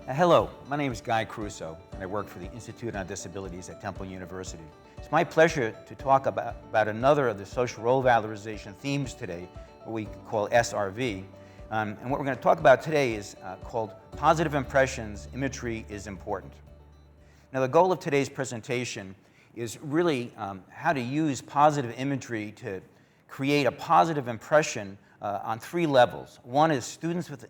Hello, my name is Guy Caruso, and I work for the Institute on Disabilities at Temple University. It's my pleasure to talk about another of the social role valorization themes today, what we call SRV. And what we're going to talk about today is called Positive Impressions, Imagery is Important. Now, the goal of today's presentation is really how to use positive imagery to create a positive impression on three levels. One is students with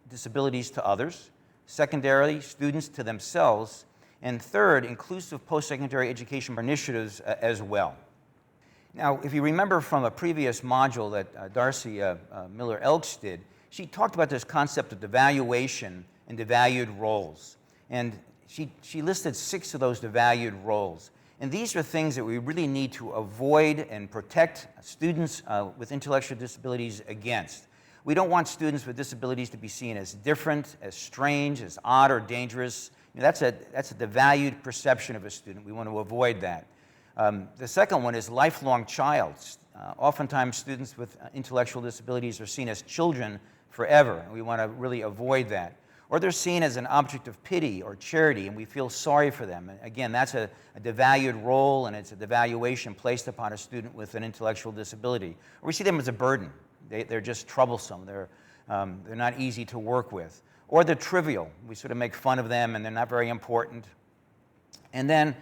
disabilities to others. Secondarily, students to themselves, and third, inclusive post-secondary education initiatives as well. Now, if you remember from a previous module that Darcy Miller-Elks did, she talked about this concept of devaluation and devalued roles. And she listed 6 of those devalued roles. And these are things that we really need to avoid and protect students with intellectual disabilities against. We don't want students with disabilities to be seen as different, as strange, as odd or dangerous. You know, that's a devalued perception of a student. We want to avoid that. The second one is lifelong child. Oftentimes students with intellectual disabilities are seen as children forever, and we want to really avoid that. Or they're seen as an object of pity or charity, and we feel sorry for them. And again, that's a devalued role, and it's a devaluation placed upon a student with an intellectual disability. Or we see them as a burden. They're just troublesome. They're not easy to work with. Or they're trivial. We sort of make fun of them, and they're not very important. And then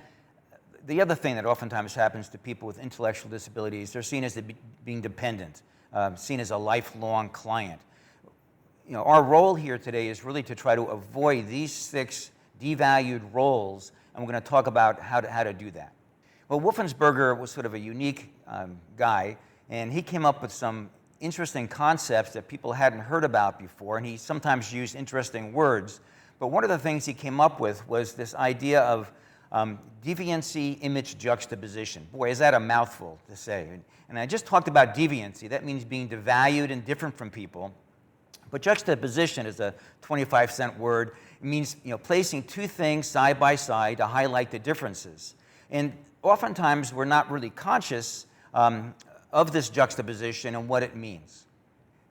the other thing that oftentimes happens to people with intellectual disabilities, they're seen as being dependent, seen as a lifelong client. You know, our role here today is really to try to avoid these 6 devalued roles, and we're going to talk about how to do that. Well, Wolfensberger was sort of a unique guy, and he came up with some interesting concepts that people hadn't heard about before, and he sometimes used interesting words. But one of the things he came up with was this idea of deviancy image juxtaposition. Boy, is that a mouthful to say. And I just talked about deviancy. That means being devalued and different from people. But juxtaposition is a 25-cent word. It means, you know, placing 2 things side by side to highlight the differences. And oftentimes we're not really conscious of this juxtaposition and what it means.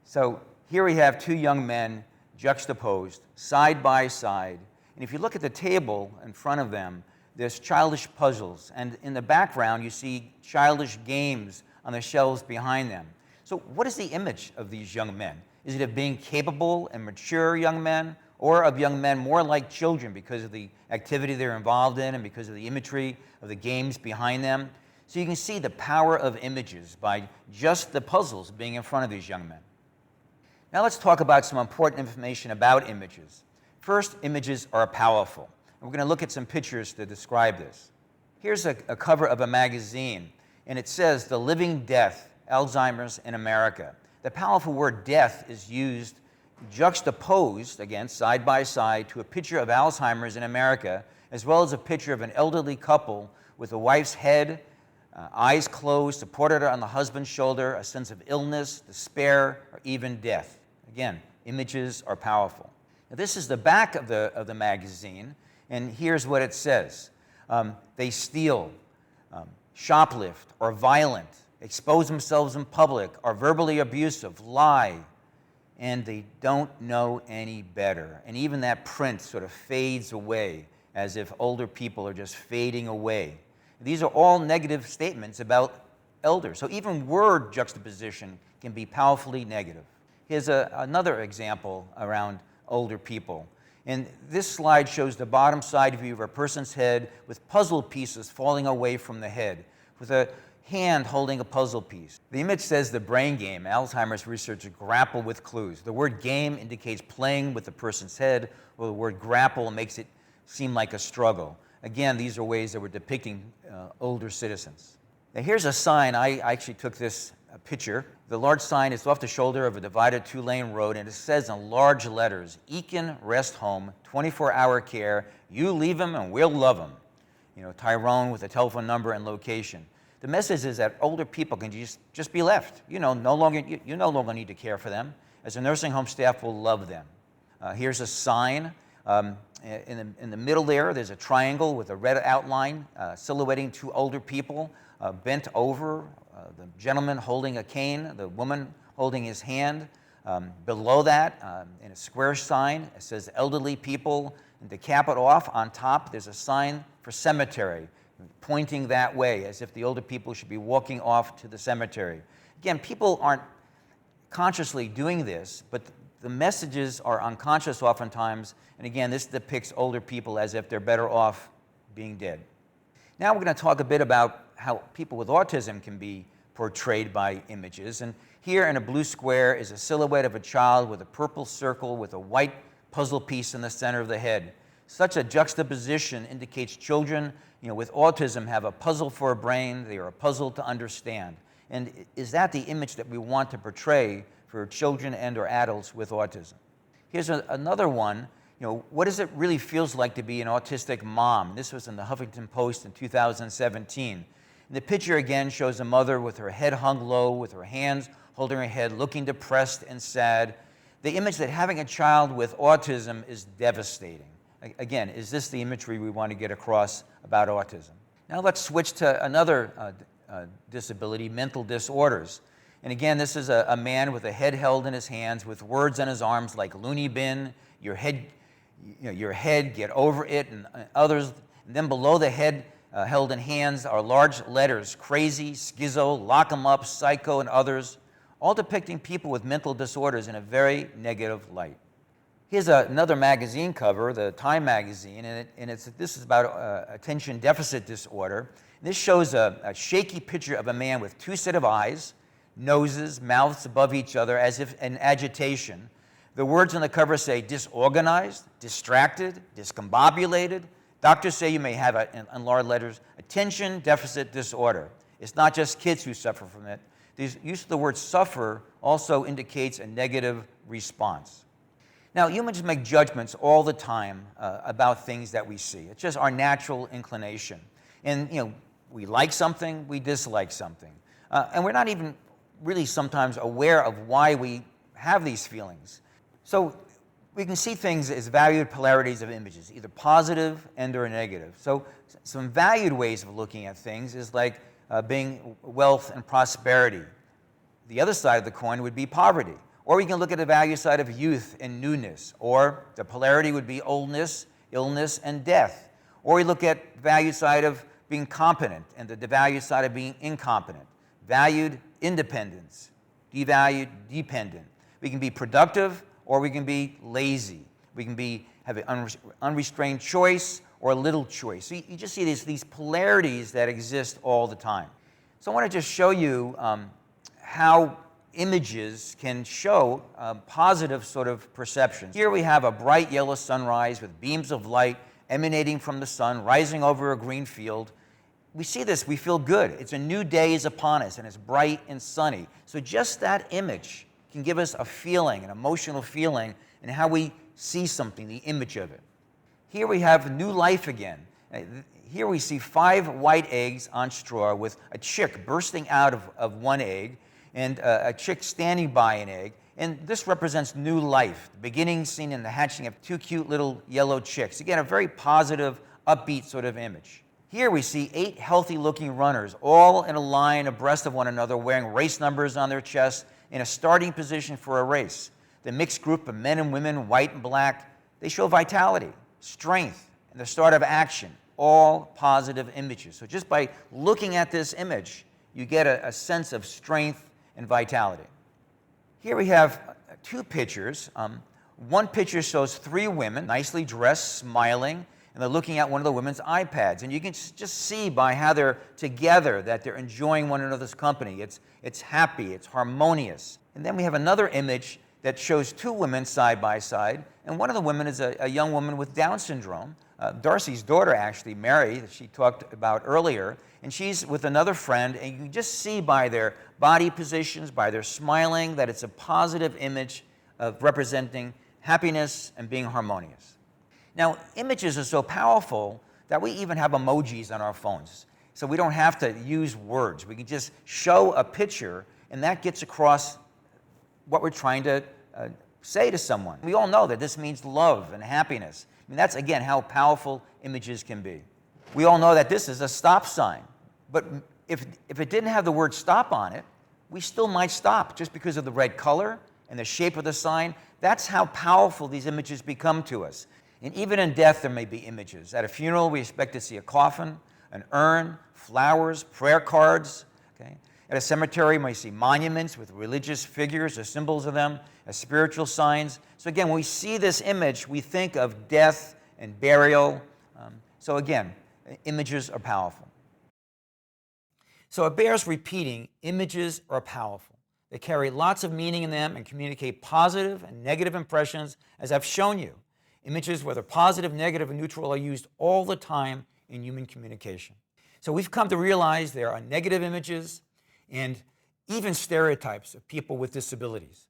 So here we have 2 young men juxtaposed side by side. And if you look at the table in front of them, there's childish puzzles. And in the background, you see childish games on the shelves behind them. So what is the image of these young men? Is it of being capable and mature young men, or of young men more like children because of the activity they're involved in and because of the imagery of the games behind them? So you can see the power of images by just the puzzles being in front of these young men. Now let's talk about some important information about images. First, images are powerful. And we're going to look at some pictures to describe this. Here's a cover of a magazine, and it says, "The Living Death, Alzheimer's in America." The powerful word death is used juxtaposed, again, side by side, to a picture of Alzheimer's in America, as well as a picture of an elderly couple with a wife's head, eyes closed, supported on the husband's shoulder, a sense of illness, despair, or even death. Again, images are powerful. Now, this is the back of the magazine, and here's what it says. They steal, shoplift, are violent, expose themselves in public, are verbally abusive, lie, and they don't know any better. And even that print sort of fades away, as if older people are just fading away. These are all negative statements about elders. So even word juxtaposition can be powerfully negative. Here's another example around older people. And this slide shows the bottom side view of a person's head with puzzle pieces falling away from the head, with a hand holding a puzzle piece. The image says the brain game. Alzheimer's researchers grapple with clues. The word game indicates playing with the person's head, while the word grapple makes it seem like a struggle. Again, these are ways that we're depicting older citizens. Now here's a sign. I actually took this picture. The large sign is off the shoulder of a divided 2-lane road, and it says in large letters, "Eakin Rest Home, 24-hour care. You leave him and we'll love him." You know, Tyrone with a telephone number and location. The message is that older people can just be left. You no longer need to care for them, as the nursing home staff will love them. Here's a sign. In the middle there's a triangle with a red outline silhouetting 2 older people bent over, the gentleman holding a cane, the woman holding his hand. Below that, in a square sign, it says elderly people, and to cap it off, on top, there's a sign for cemetery, pointing that way, as if the older people should be walking off to the cemetery. Again, people aren't consciously doing this, but the messages are unconscious oftentimes, and again, this depicts older people as if they're better off being dead. Now we're going to talk a bit about how people with autism can be portrayed by images, and here in a blue square is a silhouette of a child with a purple circle with a white puzzle piece in the center of the head. Such a juxtaposition indicates children, with autism have a puzzle for a brain, they are a puzzle to understand. And is that the image that we want to portray for children and or adults with autism? Here's another one. What does it really feels like to be an autistic mom? This was in the Huffington Post in 2017. And the picture again shows a mother with her head hung low, with her hands holding her head, looking depressed and sad. The image that having a child with autism is devastating. Again, is this the imagery we want to get across about autism? Now let's switch to another disability, mental disorders. And again, this is a man with a head held in his hands with words on his arms like loony bin, your head, get over it, and others. And then below the head held in hands are large letters, crazy, schizo, lock 'em up, psycho, and others, all depicting people with mental disorders in a very negative light. Here's another magazine cover, the Time magazine, and this is about attention deficit disorder. This shows a shaky picture of a man with two sets of eyes, noses, mouths above each other as if in agitation. The words on the cover say disorganized, distracted, discombobulated. Doctors say you may have, in large letters, attention deficit disorder. It's not just kids who suffer from it. The use of the word suffer also indicates a negative response. Now, humans make judgments all the time about things that we see. It's just our natural inclination. And, we like something, we dislike something. And we're not even really sometimes aware of why we have these feelings. So we can see things as valued polarities of images, either positive and or negative. So some valued ways of looking at things is like being wealth and prosperity. The other side of the coin would be poverty. Or we can look at the value side of youth and newness. Or the polarity would be oldness, illness, and death. Or we look at the value side of being competent and the devalued side of being incompetent. Valued independence, devalued dependent. We can be productive or we can be lazy. We can have an unrestrained choice or a little choice. So you just see these polarities that exist all the time. So I want to just show you how images can show positive sort of perceptions. Here we have a bright yellow sunrise with beams of light emanating from the sun, rising over a green field. We see this, we feel good. It's a new day is upon us, and it's bright and sunny. So just that image can give us a feeling, an emotional feeling, and how we see something, the image of it. Here we have new life again. Here we see 5 white eggs on straw with a chick bursting out of one egg, and a chick standing by an egg. And this represents new life, the beginning scene and the hatching of 2 cute little yellow chicks. Again, a very positive, upbeat sort of image. Here we see 8 healthy-looking runners, all in a line abreast of one another, wearing race numbers on their chests in a starting position for a race. The mixed group of men and women, white and black, they show vitality, strength, and the start of action, all positive images. So just by looking at this image, you get a sense of strength and vitality. Here we have 2 pictures. One picture shows 3 women, nicely dressed, smiling, and they're looking at one of the women's iPads. And you can just see by how they're together that they're enjoying one another's company. It's happy, it's harmonious. And then we have another image that shows 2 women side by side, and one of the women is a young woman with Down syndrome. Darcy's daughter, actually, Mary, that she talked about earlier, and she's with another friend, and you can just see by their body positions, by their smiling, that it's a positive image of representing happiness and being harmonious. Now, images are so powerful that we even have emojis on our phones. So we don't have to use words. We can just show a picture, and that gets across what we're trying to say to someone. We all know that this means love and happiness. I mean, that's, again, how powerful images can be. We all know that this is a stop sign. But if it didn't have the word stop on it, we still might stop just because of the red color and the shape of the sign, that's how powerful these images become to us. And even in death, there may be images. At a funeral, we expect to see a coffin, an urn, flowers, prayer cards. Okay? At a cemetery, we might see monuments with religious figures or symbols of them as spiritual signs. So again, when we see this image, we think of death and burial. So again, images are powerful. So it bears repeating, images are powerful. They carry lots of meaning in them and communicate positive and negative impressions, as I've shown you. Images, whether positive, negative, or neutral, are used all the time in human communication. So we've come to realize there are negative images and even stereotypes of people with disabilities.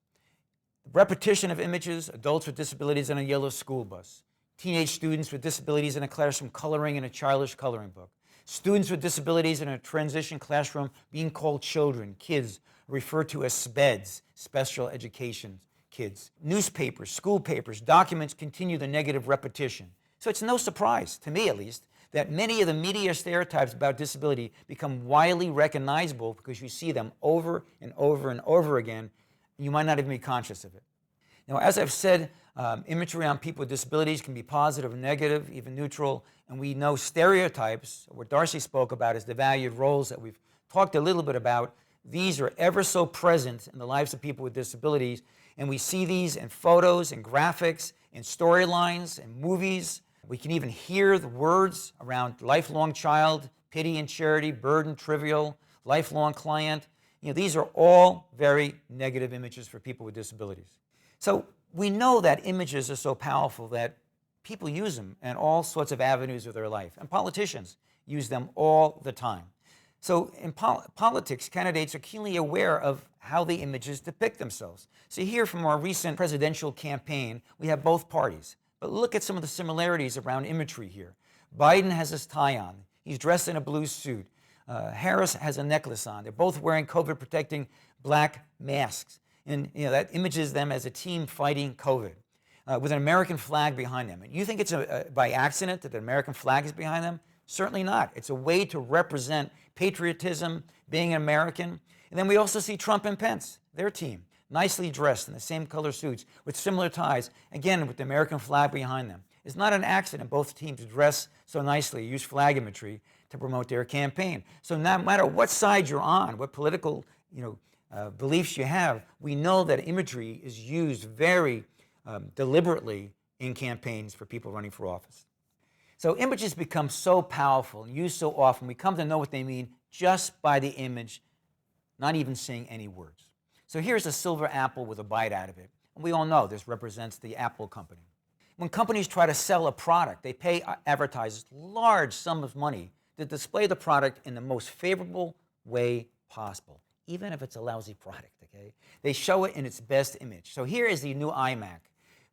Repetition of images, adults with disabilities on a yellow school bus, teenage students with disabilities in a classroom coloring in a childish coloring book, students with disabilities in a transition classroom being called children, kids, referred to as SPEDs, special education kids. Newspapers, school papers, documents continue the negative repetition. So it's no surprise, to me at least, that many of the media stereotypes about disability become widely recognizable because you see them over and over and over again, and you might not even be conscious of it. Now, as I've said, imagery on people with disabilities can be positive or negative, even neutral, and we know stereotypes, what Darcy spoke about is the valued roles that we've talked a little bit about. These are ever so present in the lives of people with disabilities, and we see these in photos and graphics, in storylines, in movies. We can even hear the words around lifelong child, pity and charity, burden, trivial, lifelong client. These are all very negative images for people with disabilities. So we know that images are so powerful that people use them in all sorts of avenues of their life, and politicians use them all the time. So in politics, candidates are keenly aware of how the images depict themselves. So here from our recent presidential campaign, we have both parties. But look at some of the similarities around imagery here. Biden has his tie on. He's dressed in a blue suit. Harris has a necklace on. They're both wearing COVID-protecting black masks. And that images them as a team fighting COVID with an American flag behind them. And you think it's by accident that the American flag is behind them? Certainly not. It's a way to represent patriotism, being an American. And then we also see Trump and Pence, their team, nicely dressed in the same color suits with similar ties, again with the American flag behind them. It's not an accident both teams dress so nicely, use flag imagery to promote their campaign. So no matter what side you're on, what political beliefs you have, we know that imagery is used very deliberately in campaigns for people running for office. So images become so powerful and used so often, we come to know what they mean just by the image, not even saying any words. So here's a silver apple with a bite out of it. And we all know this represents the Apple company. When companies try to sell a product, they pay advertisers large sums of money to display the product in the most favorable way possible, even if it's a lousy product, okay? They show it in its best image. So here is the new iMac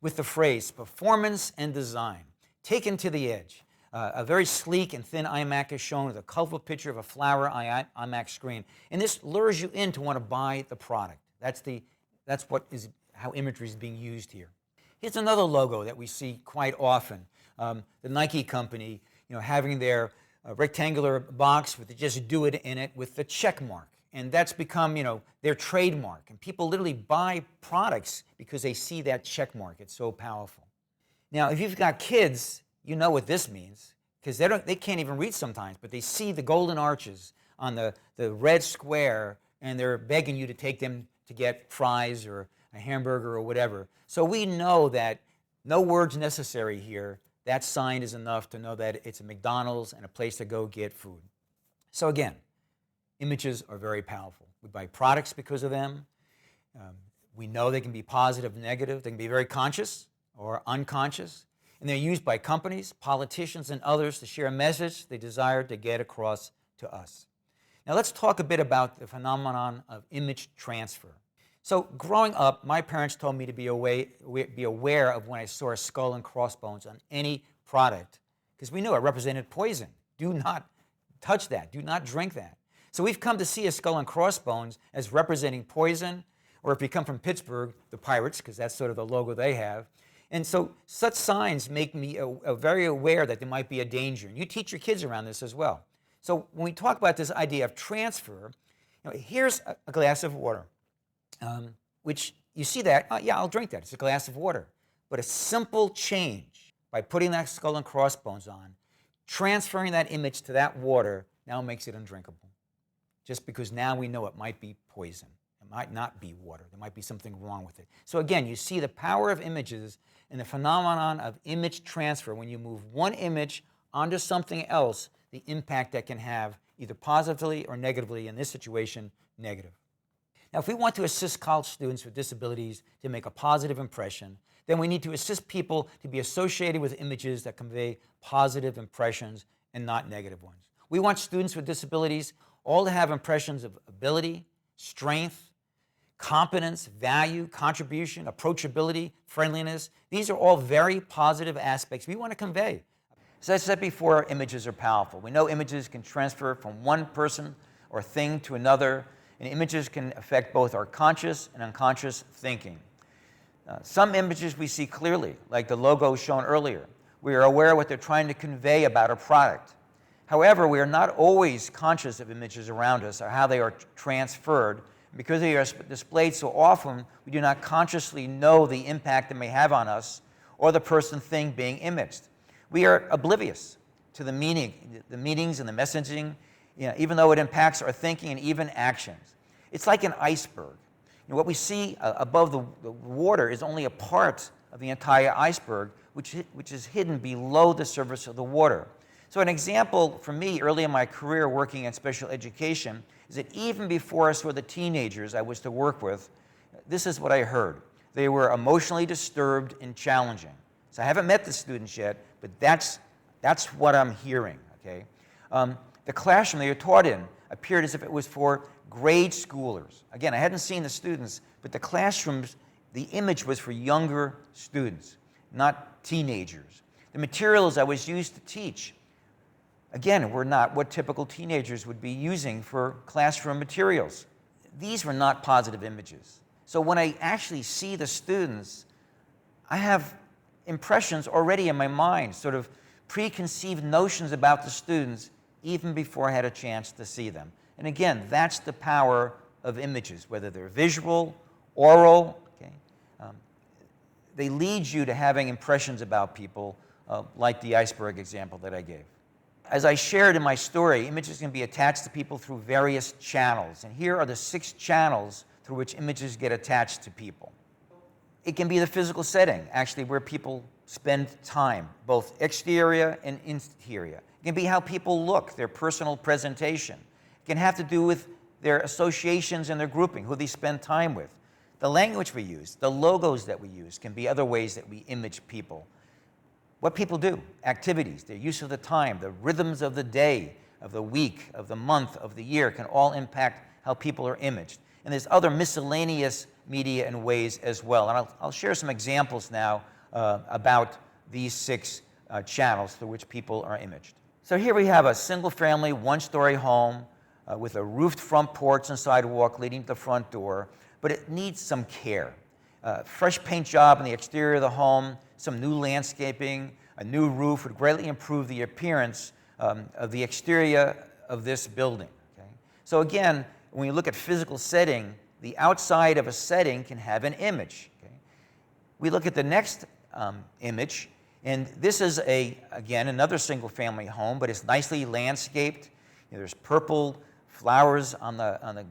with the phrase performance and design taken to the edge. A very sleek and thin iMac is shown with a colorful picture of a flower iMac screen. And this lures you in to want to buy the product. That's how imagery is being used here. Here's another logo that we see quite often. The Nike company, having their rectangular box with the "Just Do It" in it with the check mark. And that's become, their trademark. And people literally buy products because they see that check mark. It's so powerful. Now, if you've got kids, you know what this means, because they can't even read sometimes, but they see the golden arches on the red square, and they're begging you to take them to get fries or a hamburger or whatever. So we know that no words necessary here. That sign is enough to know that it's a McDonald's and a place to go get food. So again, images are very powerful. We buy products because of them. We know they can be positive, negative. They can be very conscious or unconscious. And they're used by companies, politicians, and others to share a message they desire to get across to us. Now let's talk a bit about the phenomenon of image transfer. So growing up, my parents told me to be aware of when I saw a skull and crossbones on any product, because we knew it represented poison. Do not touch that. Do not drink that. So we've come to see a skull and crossbones as representing poison, or if you come from Pittsburgh, the Pirates, because that's sort of the logo they have. And so such signs make me very aware that there might be a danger. And you teach your kids around this as well. So when we talk about this idea of transfer, here's a glass of water, which you see that, oh, yeah, I'll drink that. It's a glass of water. But a simple change by putting that skull and crossbones on, transferring that image to that water, now makes it undrinkable. Just because now we know it might be poison. It might not be water. There might be something wrong with it. So again, you see the power of images and the phenomenon of image transfer. When you move one image onto something else, the impact that can have, either positively or negatively, in this situation, negative. Now, if we want to assist college students with disabilities to make a positive impression, then we need to assist people to be associated with images that convey positive impressions and not negative ones. We want students with disabilities all to have impressions of ability, strength, competence, value, contribution, approachability, friendliness. These are all very positive aspects we want to convey. As I said before, images are powerful. We know images can transfer from one person or thing to another, and images can affect both our conscious and unconscious thinking. Some images we see clearly, like the logo shown earlier. We are aware of what they're trying to convey about a product. However, we are not always conscious of images around us or how they are transferred. Because they are displayed so often, we do not consciously know the impact they may have on us or the person thing being imaged. We are oblivious to the meanings and the messaging, even though it impacts our thinking and even actions. It's like an iceberg. What we see above the water is only a part of the entire iceberg, which is hidden below the surface of the water. So an example for me early in my career working in special education is that even before I saw the teenagers I was to work with, this is what I heard. They were emotionally disturbed and challenging. So I haven't met the students yet, but that's what I'm hearing, okay? The classroom they were taught in appeared as if it was for grade schoolers. Again, I hadn't seen the students, but the classrooms, the image was for younger students, not teenagers. The materials I was used to teach, again, were not what typical teenagers would be using for classroom materials. These were not positive images. So when I actually see the students, I have impressions already in my mind, sort of preconceived notions about the students even before I had a chance to see them. And again, that's the power of images, whether they're visual, oral, okay? They lead you to having impressions about people, like the iceberg example that I gave. As I shared in my story, images can be attached to people through various channels. And here are the 6 channels through which images get attached to people. It can be the physical setting, actually, where people spend time, both exterior and interior. It can be how people look, their personal presentation. It can have to do with their associations and their grouping, who they spend time with. The language we use, the logos that we use can be other ways that we image people. What people do, activities, their use of the time, the rhythms of the day, of the week, of the month, of the year can all impact how people are imaged. And there's other miscellaneous media and ways as well. And I'll share some examples now about these 6 channels through which people are imaged. So here we have a single-family, one-story home with a roofed front porch and sidewalk leading to the front door, but it needs some care. Fresh paint job in the exterior of the home, some new landscaping, a new roof would greatly improve the appearance of the exterior of this building. Okay? So again, when you look at physical setting, the outside of a setting can have an image. Okay? We look at the next image, and this is again another single-family home, but it's nicely landscaped. There's purple flowers on the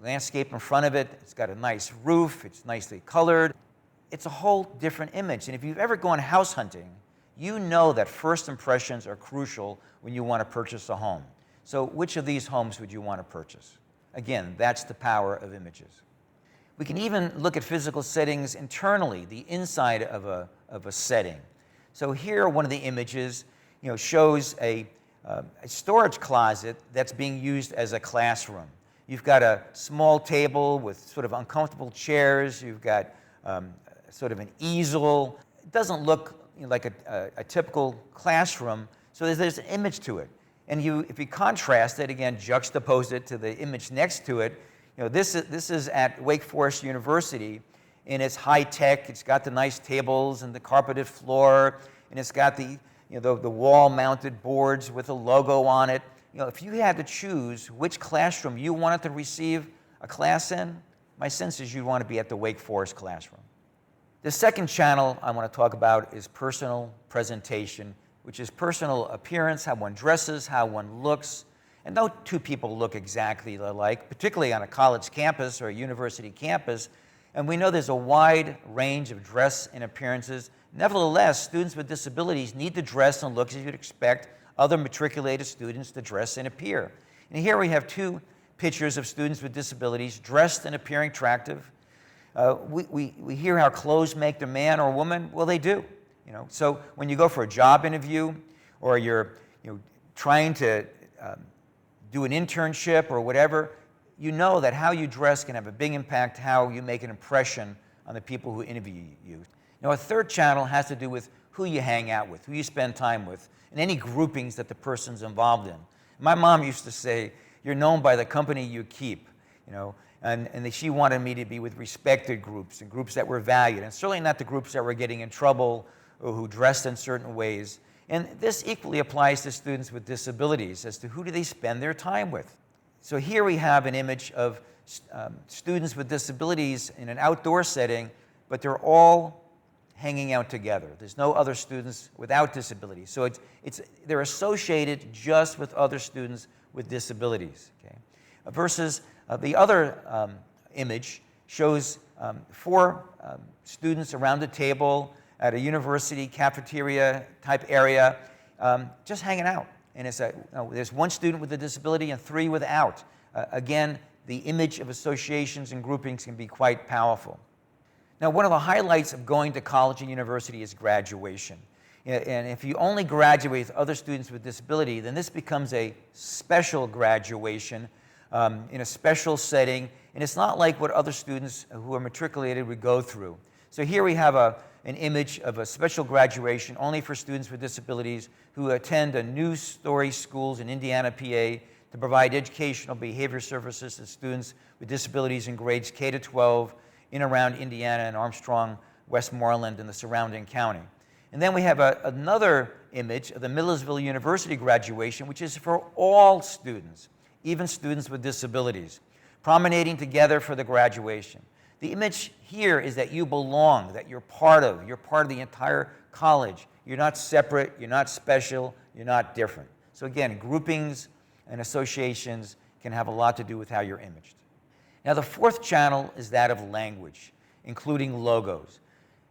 landscape in front of it. It's got a nice roof. It's nicely colored. It's a whole different image. And if you've ever gone house hunting, you know that first impressions are crucial when you want to purchase a home. So which of these homes would you want to purchase? Again, that's the power of images. We can even look at physical settings internally, the inside of a setting. So here, one of the images shows a storage closet that's being used as a classroom. You've got a small table with sort of uncomfortable chairs. You've got sort of an easel. It doesn't look like a typical classroom, so there's an image to it. And if you contrast it, again, juxtapose it to the image next to it, this is at Wake Forest University, and it's high-tech. It's got the nice tables and the carpeted floor, and it's got the wall-mounted boards with a logo on it. If you had to choose which classroom you wanted to receive a class in, my sense is you'd want to be at the Wake Forest classroom. The second channel I want to talk about is personal presentation, which is personal appearance, how one dresses, how one looks. And no two people look exactly alike, particularly on a college campus or a university campus. And we know there's a wide range of dress and appearances. Nevertheless, students with disabilities need to dress and look as you'd expect other matriculated students to dress and appear. And here we have two pictures of students with disabilities dressed and appearing attractive. We hear how clothes make the man or woman. Well, they do. So when you go for a job interview, or you're trying to do an internship or whatever, you know that how you dress can have a big impact how you make an impression on the people who interview you. Now, a third channel has to do with who you hang out with, who you spend time with, and any groupings that the person's involved in. My mom used to say, "You're known by the company you keep," and she wanted me to be with respected groups and groups that were valued, and certainly not the groups that were getting in trouble or who dressed in certain ways. And this equally applies to students with disabilities as to who do they spend their time with. So here we have an image of students with disabilities in an outdoor setting, but they're all hanging out together. There's no other students without disabilities. So they're associated just with other students with disabilities. Okay? Versus the other image shows four students around the table at a university cafeteria type area, just hanging out. And there's one student with a disability and three without. Again, the image of associations and groupings can be quite powerful. Now, one of the highlights of going to college and university is graduation. And if you only graduate with other students with disability, then this becomes a special graduation in a special setting. And it's not like what other students who are matriculated would go through. So here we have an image of a special graduation only for students with disabilities who attend a new story schools in Indiana, PA, to provide educational behavior services to students with disabilities in grades K to 12 in around Indiana and Armstrong, Westmoreland, and the surrounding county. And then we have another image of the Millersville University graduation, which is for all students, even students with disabilities, promenading together for the graduation. The image here is that you belong, that you're part of the entire college. You're not separate, you're not special, you're not different. So again, groupings and associations can have a lot to do with how you're imaged. Now, the fourth channel is that of language, including logos.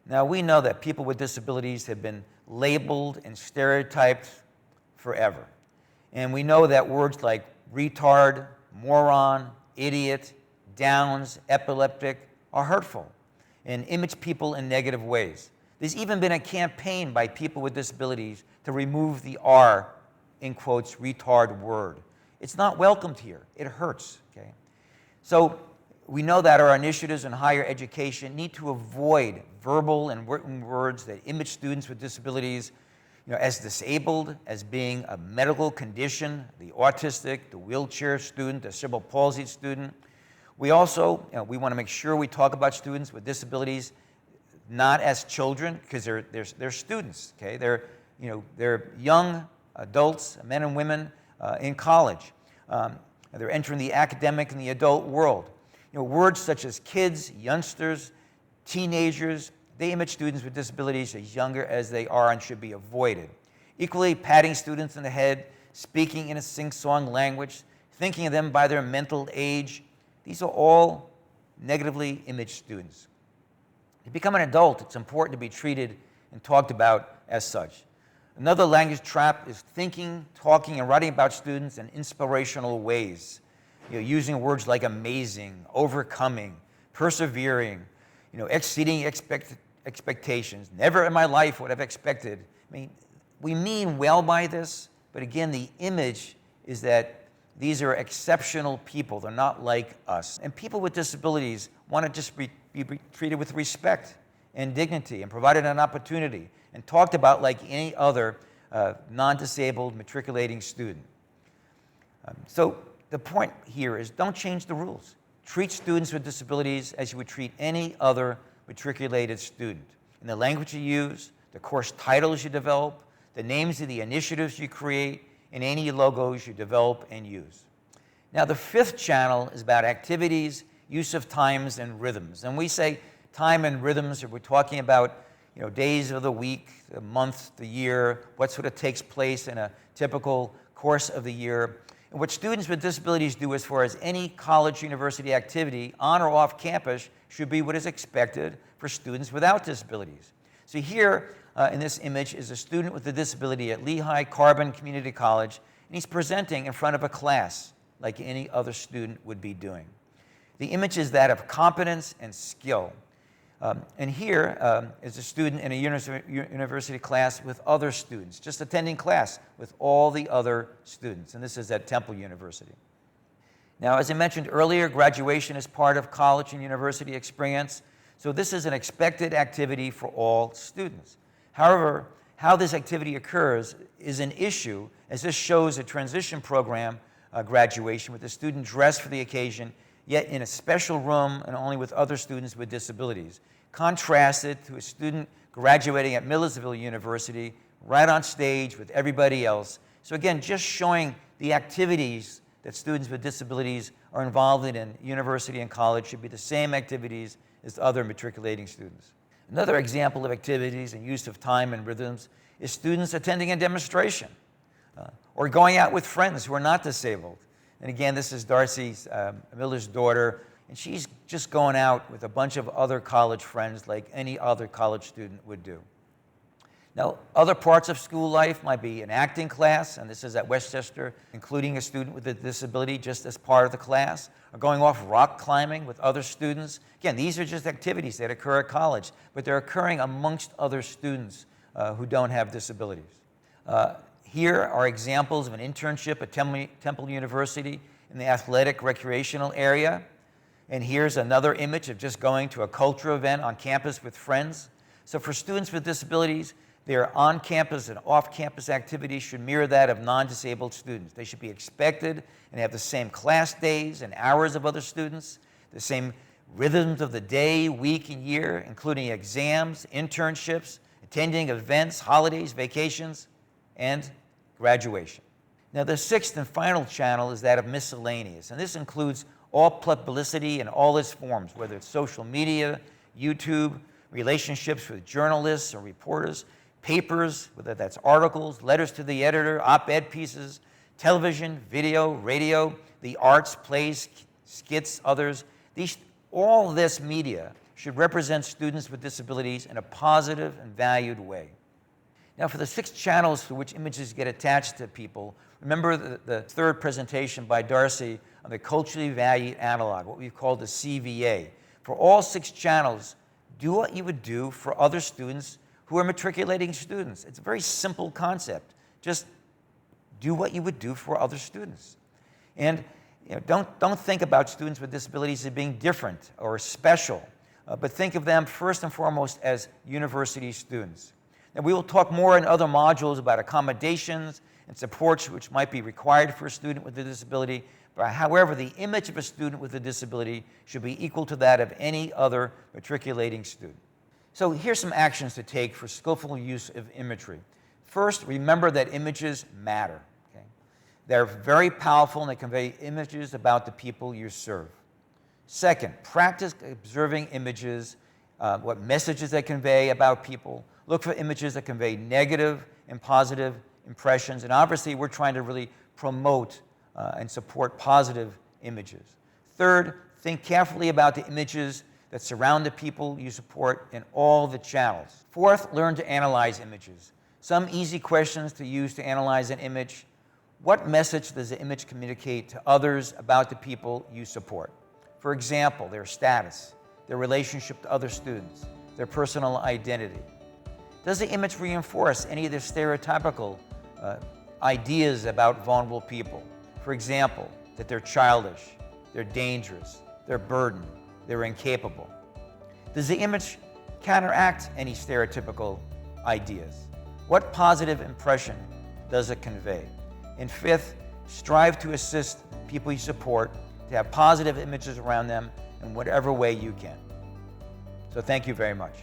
Now, we know that people with disabilities have been labeled and stereotyped forever. And we know that words like retard, moron, idiot, downs, epileptic are hurtful and image people in negative ways. There's even been a campaign by people with disabilities to remove the R, in quotes, retard word. It's not welcomed here. It hurts, okay? So we know that our initiatives in higher education need to avoid verbal and written words that image students with disabilities as disabled, as being a medical condition, the autistic, the wheelchair student, the cerebral palsy student. We also, we want to make sure we talk about students with disabilities not as children, because they're students, okay? They're young adults, men and women in college. They're entering the academic and the adult world. Words such as kids, youngsters, teenagers, they image students with disabilities as younger as they are and should be avoided. Equally, patting students in the head, speaking in a sing-song language, thinking of them by their mental age, these are all negatively imaged students. To become an adult, it's important to be treated and talked about as such. Another language trap is thinking, talking, and writing about students in inspirational ways. Using words like amazing, overcoming, persevering, exceeding expectations. Never in my life would I have expected. We mean well by this, but again, the image is that these are exceptional people. They're not like us. And people with disabilities want to just be treated with respect and dignity and provided an opportunity and talked about like any other non-disabled matriculating student. So the point here is don't change the rules. Treat students with disabilities as you would treat any other matriculated student. In the language you use, the course titles you develop, the names of the initiatives you create, and any logos you develop and use. Now, the fifth channel is about activities use of times and rhythms. And we say time and rhythms, we're talking about days of the week, the month, the year, what sort of takes place in a typical course of the year. And what students with disabilities do as far as any college, university activity on or off campus should be what is expected for students without disabilities. So here in this image is a student with a disability at Lehigh Carbon Community College, and he's presenting in front of a class like any other student would be doing. The image is that of competence and skill. And here is a student in a university class with other students, just attending class with all the other students. And this is at Temple University. Now, as I mentioned earlier, graduation is part of college and university experience. So this is an expected activity for all students. However, how this activity occurs is an issue, as this shows a transition program graduation with the student dressed for the occasion, yet in a special room and only with other students with disabilities, contrasted to a student graduating at Millersville University, right on stage with everybody else. So again, just showing the activities that students with disabilities are involved in university and college should be the same activities as other matriculating students. Another example of activities and use of time and rhythms is students attending a demonstration or going out with friends who are not disabled. And again, this is Darcy Miller's daughter, and she's just going out with a bunch of other college friends like any other college student would do. Now, other parts of school life might be an acting class, and this is at Westchester, including a student with a disability just as part of the class, or going off rock climbing with other students. Again, these are just activities that occur at college, but they're occurring amongst other students who don't have disabilities. Here are examples of an internship at Temple University in the athletic recreational area. And here's another image of just going to a cultural event on campus with friends. So for students with disabilities, their on-campus and off-campus activities should mirror that of non-disabled students. They should be expected and have the same class days and hours of other students, the same rhythms of the day, week, and year, including exams, internships, attending events, holidays, vacations, and graduation. Now, the sixth and final channel is that of miscellaneous, and this includes all publicity in all its forms, whether it's social media, YouTube, relationships with journalists or reporters, papers, whether that's articles, letters to the editor, op-ed pieces, television, video, radio, the arts, plays, skits, others. All this media should represent students with disabilities in a positive and valued way. Now, for the 6 channels through which images get attached to people, remember the third presentation by Darcy on the culturally valued analog, what we've called the CVA. For all 6 channels, do what you would do for other students who are matriculating students. It's a very simple concept. Just do what you would do for other students. And don't think about students with disabilities as being different or special, but think of them first and foremost as university students. And we will talk more in other modules about accommodations and supports which might be required for a student with a disability. But however, the image of a student with a disability should be equal to that of any other matriculating student. So here's some actions to take for skillful use of imagery. First, remember that images matter. Okay? They're very powerful and they convey images about the people you serve. Second, practice observing images, what messages they convey about people. Look for images that convey negative and positive impressions. And obviously, we're trying to really promote and support positive images. Third, think carefully about the images that surround the people you support in all the channels. Fourth, learn to analyze images. Some easy questions to use to analyze an image. What message does the image communicate to others about the people you support? For example, their status, their relationship to other students, their personal identity. Does the image reinforce any of the stereotypical ideas about vulnerable people? For example, that they're childish, they're dangerous, they're burdened, they're incapable. Does the image counteract any stereotypical ideas? What positive impression does it convey? And fifth, strive to assist people you support to have positive images around them in whatever way you can. So thank you very much.